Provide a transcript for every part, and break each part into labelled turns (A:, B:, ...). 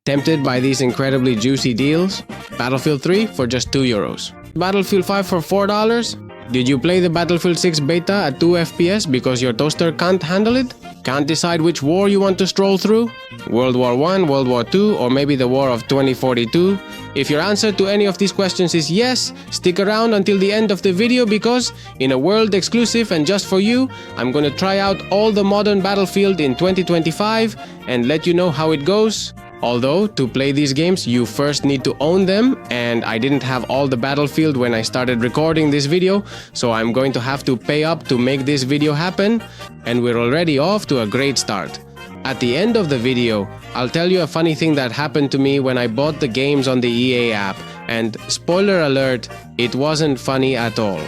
A: Tempted by these incredibly juicy deals? Battlefield 3 for just €2. Battlefield 5 for $4? Did you play the Battlefield 6 beta at 2 FPS because your toaster can't handle it? Can't decide which war you want to stroll through? World War I, World War II, or maybe the War of 2042? If your answer to any of these questions is yes, stick around until the end of the video because, in a world exclusive and just for you, I'm gonna try out all the modern Battlefield in 2025 and let you know how it goes. Although, to play these games, you first need to own them, and I didn't have all the Battlefield when I started recording this video, so I'm going to have to pay up to make this video happen, and we're already off to a great start. At the end of the video, I'll tell you a funny thing that happened to me when I bought the games on the EA app, and spoiler alert, it wasn't funny at all.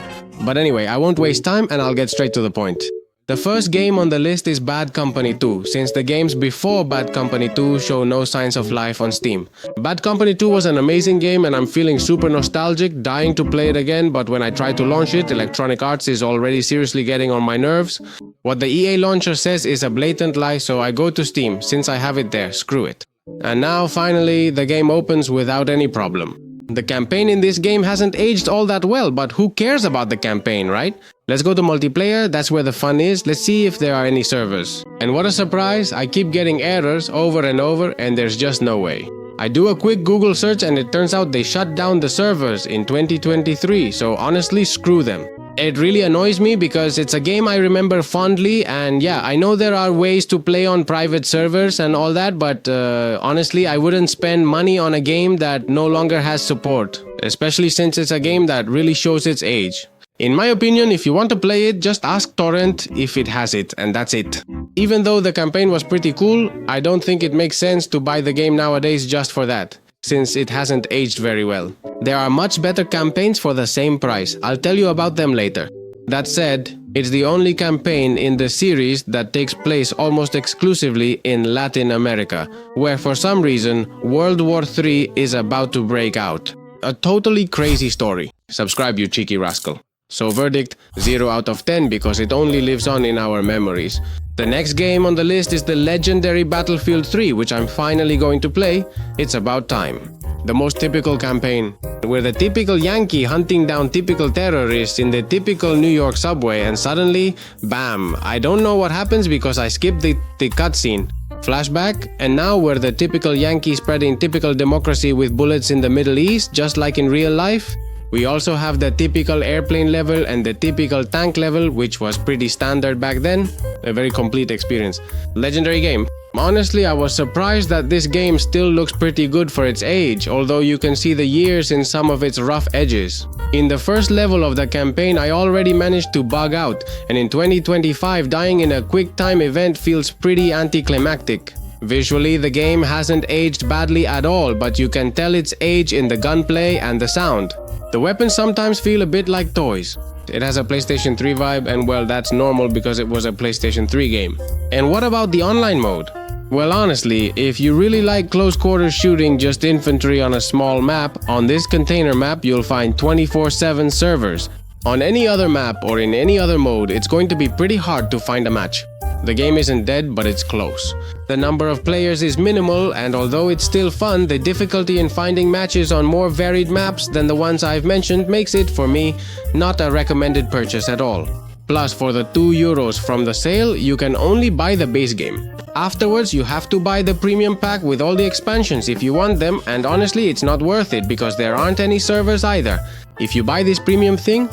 A: But anyway, I won't waste time and I'll get straight to the point. The first game on the list is Bad Company 2, since the games before Bad Company 2 show no signs of life on Steam. Bad Company 2 was an amazing game and I'm feeling super nostalgic, dying to play it again, but when I tried to launch it, Electronic Arts is already seriously getting on my nerves. What the EA launcher says is a blatant lie, so I go to Steam, since I have it there, screw it. And now, finally, the game opens without any problem. The campaign in this game hasn't aged all that well, but who cares about the campaign, right? Let's go to multiplayer, that's where the fun is. Let's see if there are any servers. And what a surprise, I keep getting errors over and over and there's just no way. I do a quick Google search and it turns out they shut down the servers in 2023, so honestly, screw them. It really annoys me because it's a game I remember fondly, and yeah, I know there are ways to play on private servers and all that, but honestly, I wouldn't spend money on a game that no longer has support, especially since it's a game that really shows its age. In my opinion, if you want to play it, just ask Torrent if it has it, and that's it. Even though the campaign was pretty cool, I don't think it makes sense to buy the game nowadays just for that, since it hasn't aged very well. There are much better campaigns for the same price. I'll tell you about them later. That said, it's the only campaign in the series that takes place almost exclusively in Latin America, where for some reason World War III is about to break out. A totally crazy story. Subscribe, you cheeky rascal. So verdict, 0 out of 10 because it only lives on in our memories. The next game on the list is the legendary Battlefield 3, which I'm finally going to play. It's about time. The most typical campaign. We're the typical Yankee hunting down typical terrorists in the typical New York subway, and suddenly, bam, I don't know what happens because I skipped the cutscene. Flashback, and now we're the typical Yankee spreading typical democracy with bullets in the Middle East, just like in real life. We also have the typical airplane level and the typical tank level, which was pretty standard back then. A very complete experience. Legendary game. Honestly, I was surprised that this game still looks pretty good for its age, although you can see the years in some of its rough edges. In the first level of the campaign, I already managed to bug out, and in 2025, dying in a quick time event feels pretty anticlimactic. Visually, the game hasn't aged badly at all, but you can tell its age in the gunplay and the sound. The weapons sometimes feel a bit like toys. It has a PlayStation 3 vibe, and well, that's normal because it was a PlayStation 3 game. And what about the online mode? Well, honestly, if you really like close quarters shooting just infantry on a small map, on this container map you'll find 24/7 servers. On any other map or in any other mode, it's going to be pretty hard to find a match. The game isn't dead, but it's close. The number of players is minimal, and although it's still fun, the difficulty in finding matches on more varied maps than the ones I've mentioned makes it, for me, not a recommended purchase at all. Plus, for the €2 from the sale, you can only buy the base game. Afterwards, you have to buy the premium pack with all the expansions if you want them, and honestly, it's not worth it because there aren't any servers either. If you buy this premium thing,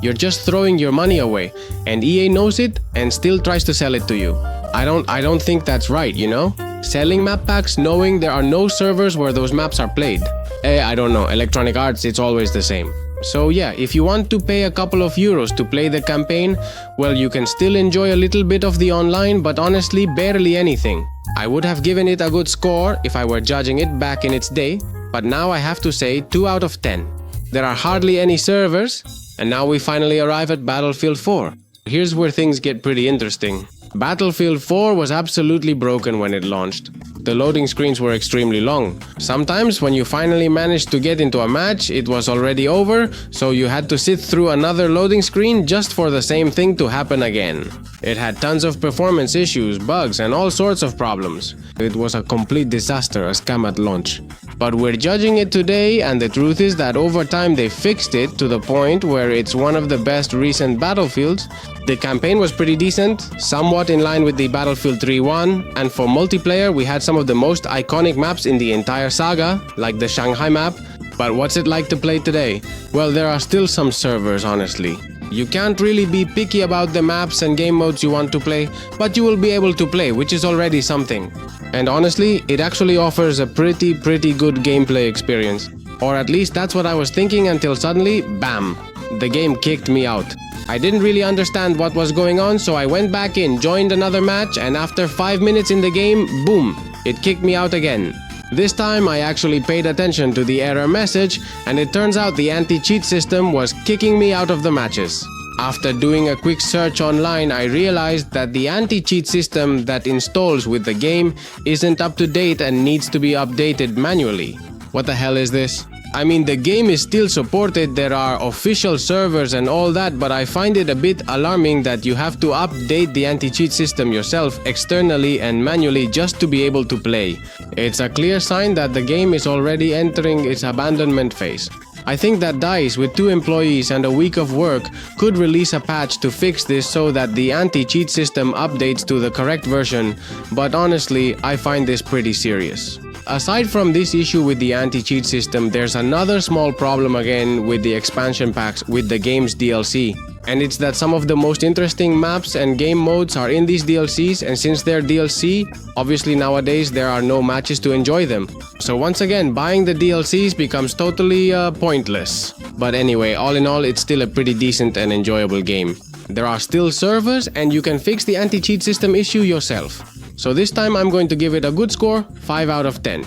A: you're just throwing your money away, and EA knows it and still tries to sell it to you. I don't think that's right, you know? Selling map packs knowing there are no servers where those maps are played. I don't know, Electronic Arts, it's always the same. So yeah, if you want to pay a couple of euros to play the campaign, well, you can still enjoy a little bit of the online, but honestly, barely anything. I would have given it a good score if I were judging it back in its day, but now I have to say 2 out of 10. There are hardly any servers, and now we finally arrive at Battlefield 4. Here's where things get pretty interesting. Battlefield 4 was absolutely broken when it launched. The loading screens were extremely long. Sometimes when you finally managed to get into a match, it was already over, so you had to sit through another loading screen just for the same thing to happen again. It had tons of performance issues, bugs, and all sorts of problems. It was a complete disaster, a scam at launch. But we're judging it today, and the truth is that over time they fixed it to the point where it's one of the best recent Battlefields. The campaign was pretty decent, somewhat in line with the Battlefield 3 one, and for multiplayer we had some of the most iconic maps in the entire saga, like the Shanghai map. But what's it like to play today? Well, there are still some servers, honestly. You can't really be picky about the maps and game modes you want to play, but you will be able to play, which is already something. And honestly, it actually offers a pretty good gameplay experience. Or at least that's what I was thinking until suddenly, bam, the game kicked me out. I didn't really understand what was going on, so I went back in, joined another match, and after 5 minutes in the game, boom, it kicked me out again. This time I actually paid attention to the error message, and it turns out the anti-cheat system was kicking me out of the matches. After doing a quick search online, I realized that the anti-cheat system that installs with the game isn't up to date and needs to be updated manually. What the hell is this? I mean, the game is still supported, there are official servers and all that, but I find it a bit alarming that you have to update the anti-cheat system yourself externally and manually just to be able to play. It's a clear sign that the game is already entering its abandonment phase. I think that DICE, with 2 employees and a week of work, could release a patch to fix this so that the anti-cheat system updates to the correct version, but honestly, I find this pretty serious. Aside from this issue with the anti-cheat system, there's another small problem again with the expansion packs with the game's DLC. And it's that some of the most interesting maps and game modes are in these DLCs, and since they're DLC, obviously nowadays there are no matches to enjoy them. So once again, buying the DLCs becomes totally pointless. But anyway, all in all, it's still a pretty decent and enjoyable game. There are still servers, and you can fix the anti-cheat system issue yourself. So this time I'm going to give it a good score, 5 out of 10.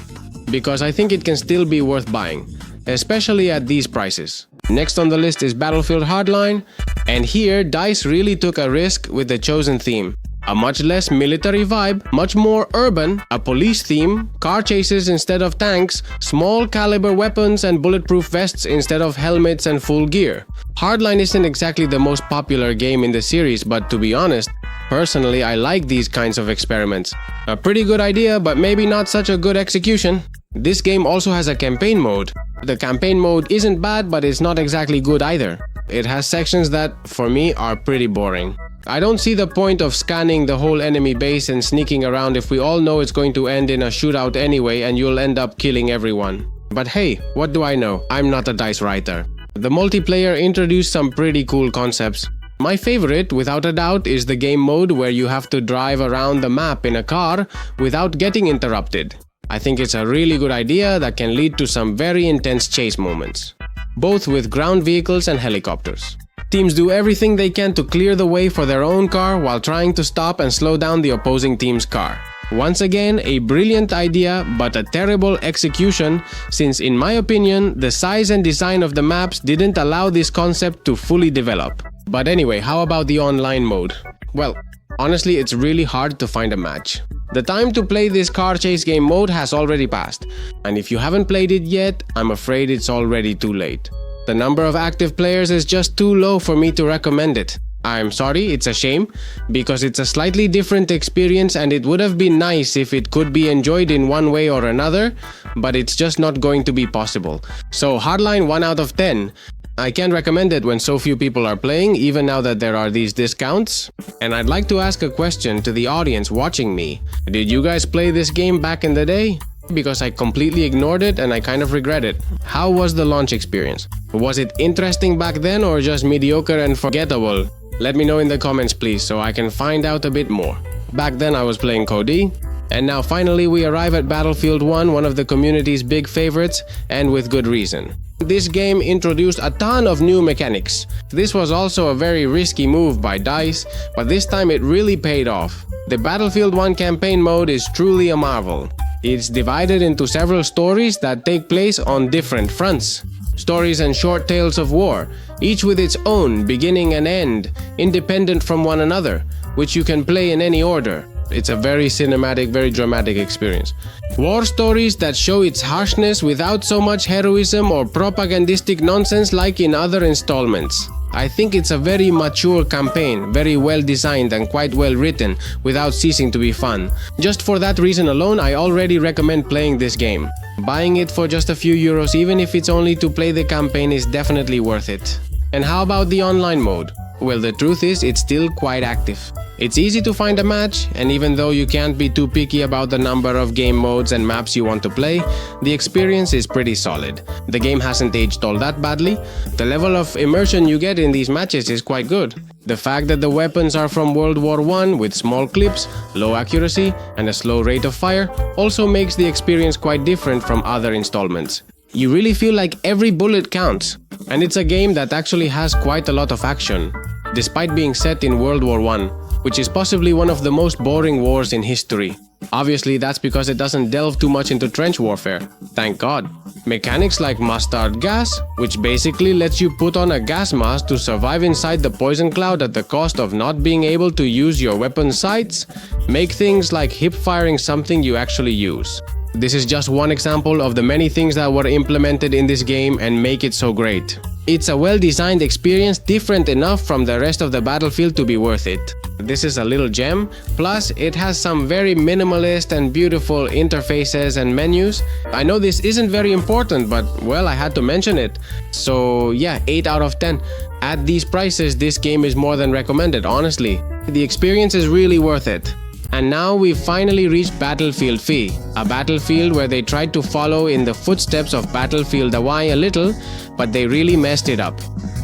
A: Because I think it can still be worth buying, especially at these prices. Next on the list is Battlefield Hardline, and here DICE really took a risk with the chosen theme. A much less military vibe, much more urban, a police theme, car chases instead of tanks, small caliber weapons and bulletproof vests instead of helmets and full gear. Hardline isn't exactly the most popular game in the series, but to be honest, personally I like these kinds of experiments. A pretty good idea, but maybe not such a good execution. This game also has a campaign mode. The campaign mode isn't bad, but it's not exactly good either. It has sections that, for me, are pretty boring. I don't see the point of scanning the whole enemy base and sneaking around if we all know it's going to end in a shootout anyway and you'll end up killing everyone. But hey, what do I know? I'm not a DICE writer. The multiplayer introduced some pretty cool concepts. My favorite, without a doubt, is the game mode where you have to drive around the map in a car without getting interrupted. I think it's a really good idea that can lead to some very intense chase moments, both with ground vehicles and helicopters. Teams do everything they can to clear the way for their own car while trying to stop and slow down the opposing team's car. Once again, a brilliant idea, but a terrible execution, since in my opinion, the size and design of the maps didn't allow this concept to fully develop. But anyway, how about the online mode? Well, honestly, it's really hard to find a match. The time to play this car chase game mode has already passed, and if you haven't played it yet, I'm afraid it's already too late. The number of active players is just too low for me to recommend it. I'm sorry, it's a shame, because it's a slightly different experience and it would have been nice if it could be enjoyed in one way or another, but it's just not going to be possible. So Hardline 1 out of 10. I can't recommend it when so few people are playing, even now that there are these discounts. And I'd like to ask a question to the audience watching me. Did you guys play this game back in the day? Because I completely ignored it and I kind of regret it. How was the launch experience? Was it interesting back then or just mediocre and forgettable? Let me know in the comments please, so I can find out a bit more. Back then I was playing COD, and now finally we arrive at Battlefield 1, one of the community's big favorites, and with good reason. This game introduced a ton of new mechanics. This was also a very risky move by DICE, but this time it really paid off. The Battlefield 1 campaign mode is truly a marvel. It's divided into several stories that take place on different fronts. Stories and short tales of war, each with its own beginning and end, independent from one another, which you can play in any order. It's a very cinematic, very dramatic experience. War stories that show its harshness without so much heroism or propagandistic nonsense like in other installments. I think it's a very mature campaign, very well designed and quite well written, without ceasing to be fun. Just for that reason alone, I already recommend playing this game. Buying it for just a few euros, even if it's only to play the campaign, is definitely worth it. And how about the online mode? Well, the truth is, it's still quite active. It's easy to find a match, and even though you can't be too picky about the number of game modes and maps you want to play, the experience is pretty solid. The game hasn't aged all that badly. The level of immersion you get in these matches is quite good. The fact that the weapons are from World War I with small clips, low accuracy, and a slow rate of fire also makes the experience quite different from other installments. You really feel like every bullet counts, and it's a game that actually has quite a lot of action, despite being set in World War I, which is possibly one of the most boring wars in history. Obviously, that's because it doesn't delve too much into trench warfare. Thank God. Mechanics like mustard gas, which basically lets you put on a gas mask to survive inside the poison cloud at the cost of not being able to use your weapon sights, make things like hip firing something you actually use. This is just one example of the many things that were implemented in this game and make it so great. It's a well-designed experience, different enough from the rest of the Battlefield to be worth it. This is a little gem, plus it has some very minimalist and beautiful interfaces and menus. I know this isn't very important, but well, I had to mention it. So yeah, 8 out of 10. At these prices, this game is more than recommended, honestly. The experience is really worth it. And now we've finally reached Battlefield V, a battlefield where they tried to follow in the footsteps of Battlefield Y a little, but they really messed it up.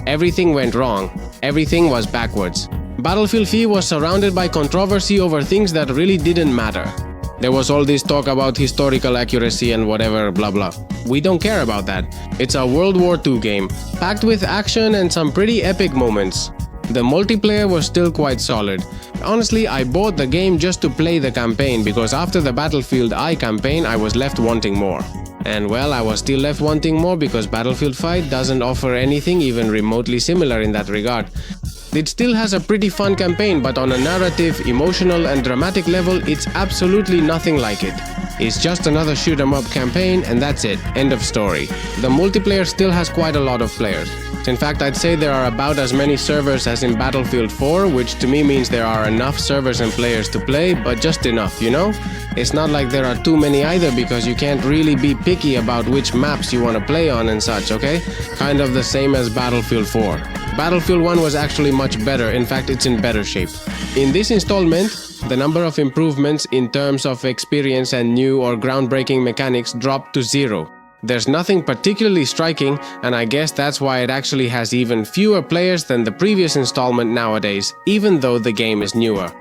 A: Everything went wrong. Everything was backwards. Battlefield V was surrounded by controversy over things that really didn't matter. There was all this talk about historical accuracy and whatever blah blah. We don't care about that. It's a World War II game, packed with action and some pretty epic moments. The multiplayer was still quite solid. Honestly, I bought the game just to play the campaign because after the Battlefield I campaign, I was left wanting more. And well, I was still left wanting more because Battlefield 5 doesn't offer anything even remotely similar in that regard. It still has a pretty fun campaign, but on a narrative, emotional and dramatic level, it's absolutely nothing like it. It's just another shoot 'em up campaign and that's it, end of story. The multiplayer still has quite a lot of players. In fact, I'd say there are about as many servers as in Battlefield 4, which to me means there are enough servers and players to play, but just enough, you know? It's not like there are too many either because you can't really be picky about which maps you want to play on and such, okay? Kind of the same as Battlefield 4. Battlefield 1 was actually much better, in fact it's in better shape. In this installment, the number of improvements in terms of experience and new or groundbreaking mechanics dropped to 0. There's nothing particularly striking, and I guess that's why it actually has even fewer players than the previous installment nowadays, even though the game is newer.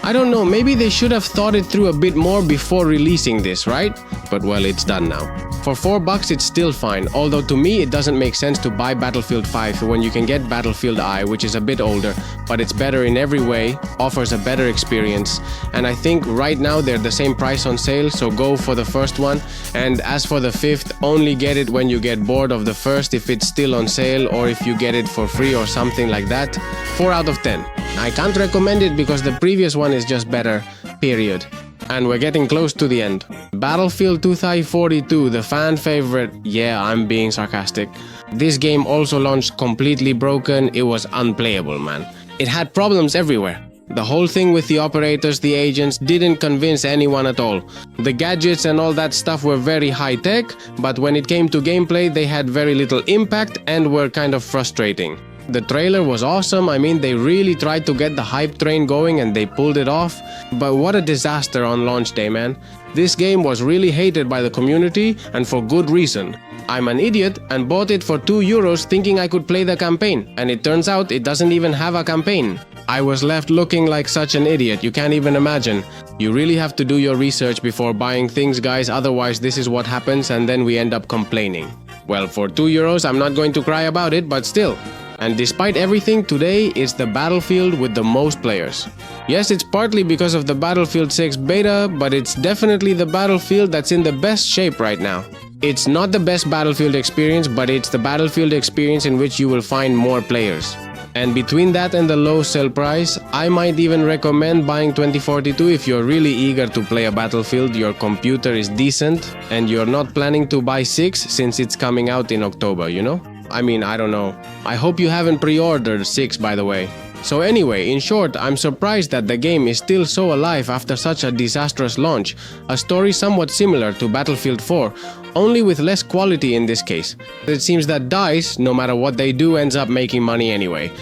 A: I don't know, maybe they should have thought it through a bit more before releasing this, right? But well, it's done now. For $4 it's still fine, although to me it doesn't make sense to buy Battlefield 5 when you can get Battlefield I, which is a bit older, but it's better in every way, offers a better experience, and I think right now they're the same price on sale, so go for the first one, and as for the fifth, only get it when you get bored of the first if it's still on sale or if you get it for free or something like that. 4 out of 10. I can't recommend it because the previous one is just better, period. And we're getting close to the end. Battlefield 2042, the fan favorite. Yeah, I'm being sarcastic. This game also launched completely broken. It was unplayable, man. It had problems everywhere. The whole thing with the operators, the agents, didn't convince anyone at all. The gadgets and all that stuff were very high tech, but when it came to gameplay, they had very little impact and were kind of frustrating. The trailer was awesome. I mean, they really tried to get the hype train going and they pulled it off. But what a disaster on launch day, man. This game was really hated by the community and for good reason. I'm an idiot and bought it for €2 thinking I could play the campaign, and it turns out it doesn't even have a campaign. I was left looking like such an idiot, you can't even imagine. You really have to do your research before buying things, guys, otherwise this is what happens and then we end up complaining. Well, for €2 I'm not going to cry about it, but still. And despite everything, today is the Battlefield with the most players. Yes, it's partly because of the Battlefield 6 beta, but it's definitely the Battlefield that's in the best shape right now. It's not the best Battlefield experience, but it's the Battlefield experience in which you will find more players. And between that and the low sell price, I might even recommend buying 2042 if you're really eager to play a Battlefield, your computer is decent, and you're not planning to buy 6 since it's coming out in October, you know? I mean, I don't know. I hope you haven't pre-ordered 6, by the way. So anyway, in short, I'm surprised that the game is still so alive after such a disastrous launch, a story somewhat similar to Battlefield 4, only with less quality in this case. It seems that DICE, no matter what they do, ends up making money anyway.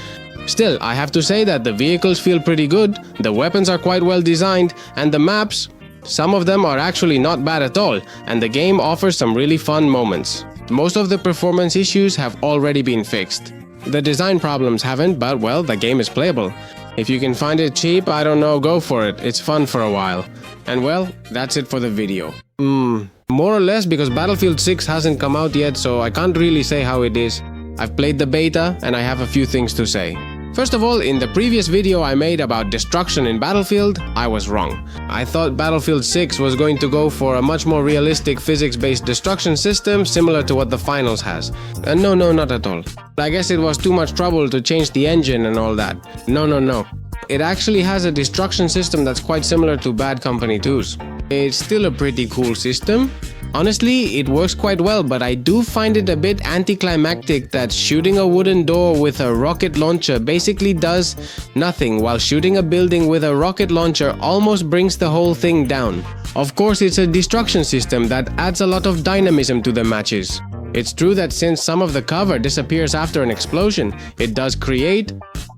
A: Still, I have to say that the vehicles feel pretty good, the weapons are quite well designed, and the maps, some of them are actually not bad at all, and the game offers some really fun moments. Most of the performance issues have already been fixed. The design problems haven't, but well, the game is playable. If you can find it cheap, I don't know, go for it. It's fun for a while. And well, that's it for the video. More or less, because Battlefield 6 hasn't come out yet, so I can't really say how it is. I've played the beta, and I have a few things to say. First of all, in the previous video I made about destruction in Battlefield, I was wrong. I thought Battlefield 6 was going to go for a much more realistic physics-based destruction system similar to what the finals has. And no, not at all. I guess it was too much trouble to change the engine and all that. No. It actually has a destruction system that's quite similar to Bad Company 2's. It's still a pretty cool system. Honestly, it works quite well, but I do find it a bit anticlimactic that shooting a wooden door with a rocket launcher basically does nothing, while shooting a building with a rocket launcher almost brings the whole thing down. Of course, it's a destruction system that adds a lot of dynamism to the matches. It's true that since some of the cover disappears after an explosion, it does create,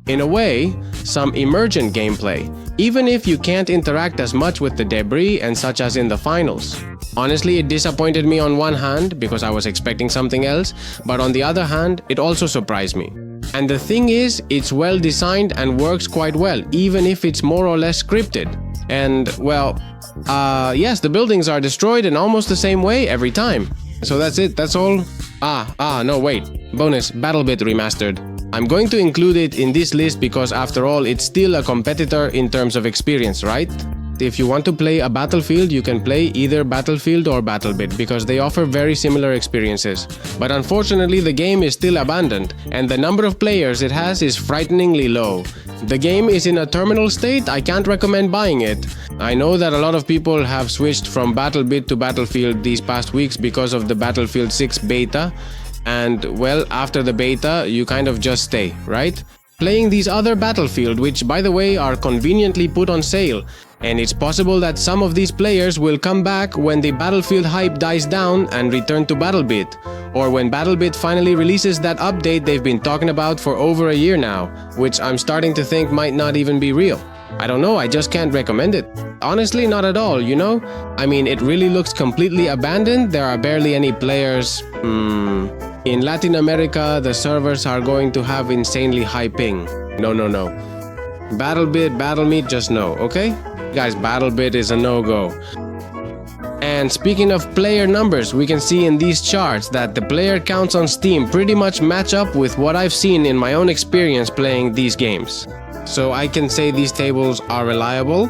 A: in a way, some emergent gameplay, even if you can't interact as much with the debris and such as in the finals. Honestly, it disappointed me on one hand because I was expecting something else, but on the other hand, it also surprised me. And the thing is, it's well designed and works quite well, even if it's more or less scripted. And, well, yes, the buildings are destroyed in almost the same way every time. So that's it, that's all. No, wait. Bonus, Battlebit Remastered. I'm going to include it in this list because after all, it's still a competitor in terms of experience, right? If you want to play a Battlefield, you can play either Battlefield or Battlebit because they offer very similar experiences. But unfortunately, the game is still abandoned, and the number of players it has is frighteningly low. The game is in a terminal state, I can't recommend buying it. I know that a lot of people have switched from Battlebit to Battlefield these past weeks because of the Battlefield 6 beta, and well, after the beta, you kind of just stay, right? Playing these other Battlefield, which by the way are conveniently put on sale, and it's possible that some of these players will come back when the Battlefield hype dies down and return to Battlebit, or when Battlebit finally releases that update they've been talking about for over a year now, which I'm starting to think might not even be real. I don't know, I just can't recommend it. Honestly, not at all, you know? I mean, it really looks completely abandoned, there are barely any players. In Latin America, the servers are going to have insanely high ping. No. Battlebit, BattleMeet, just no, okay? Guys, Battlebit is a no-go. And speaking of player numbers, we can see in these charts that the player counts on Steam pretty much match up with what I've seen in my own experience playing these games. So I can say these tables are reliable.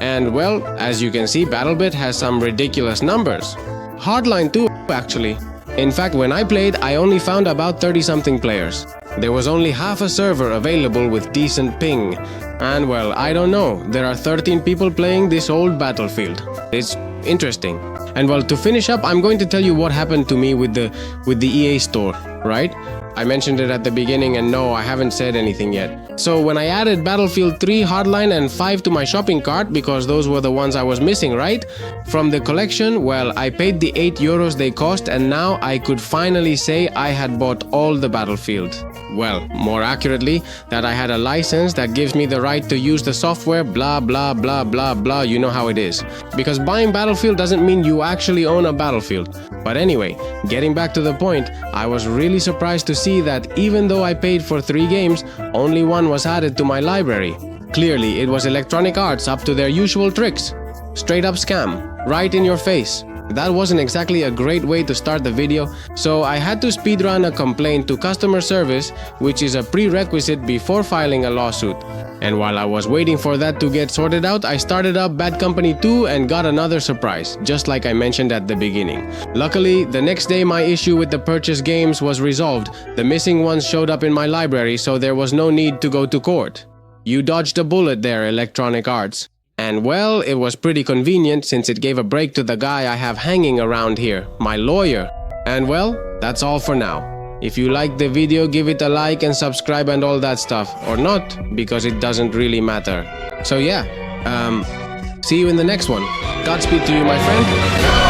A: And well, as you can see, Battlebit has some ridiculous numbers. Hardline too, actually. In fact, when I played, I only found about 30-something players. There was only half a server available with decent ping. And well, I don't know, there are 13 people playing this old Battlefield. It's interesting. And well, to finish up, I'm going to tell you what happened to me with the EA store, right? I mentioned it at the beginning and no, I haven't said anything yet. So when I added Battlefield 3, Hardline and 5 to my shopping cart, because those were the ones I was missing, right? From the collection, well, I paid the €8 they cost and now I could finally say I had bought all the Battlefield. Well, more accurately, that I had a license that gives me the right to use the software, blah blah blah blah blah, you know how it is. Because buying Battlefield doesn't mean you actually own a Battlefield. But anyway, getting back to the point, I was really surprised to see that even though I paid for 3 games, only one was added to my library. Clearly, it was Electronic Arts up to their usual tricks. Straight up scam, right in your face. That wasn't exactly a great way to start the video, so I had to speedrun a complaint to customer service, which is a prerequisite before filing a lawsuit. And while I was waiting for that to get sorted out, I started up Bad Company 2 and got another surprise, just like I mentioned at the beginning. Luckily, the next day my issue with the purchased games was resolved. The missing ones showed up in my library, so there was no need to go to court. You dodged a bullet there, Electronic Arts. And well, it was pretty convenient since it gave a break to the guy I have hanging around here, my lawyer. And well, that's all for now. If you liked the video, give it a like and subscribe and all that stuff. Or not, because it doesn't really matter. So yeah, see you in the next one. Godspeed to you, my friend.